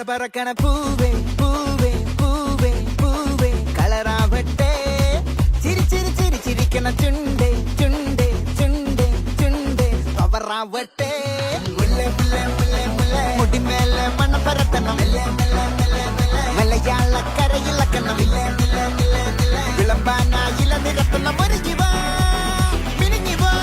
பறக்கன பூவே பூவே பூவே பூவே கலராவட்டே சிரி சிரி சிரி சிரிக்கன சுண்டே சுண்டே சுண்டே சுண்டே பவராவட்டே முல்லை முல்லை முல்லை முல்லை முடி மேல மண்ண பரத்தனம் மெல்ல மெல்ல மெல்ல மெல்ல மலையாள கரையில் கண்ணம் மெல்ல மெல்ல மெல்ல மெல்ல விளம்பானா இள நிறத்தன மருகிவா மினிகிவா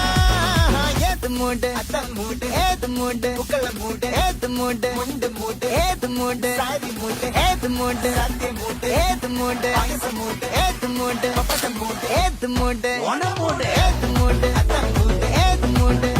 ஏது மூடு அத்தம் மூடு ஏது மூடு புக்கல மூடு ஏது மூடு முண்டு மூடு ஏது மூடு சாரி மூடு ஏது மூடு சத்திய மூடு ஏது மூடு பாயச மூடு ஏது மூடு பப்பட்ட மூடு ஏது மூடு ஒன மூடு ஏது மூடு அத்தம் மூடு ஏது மூடு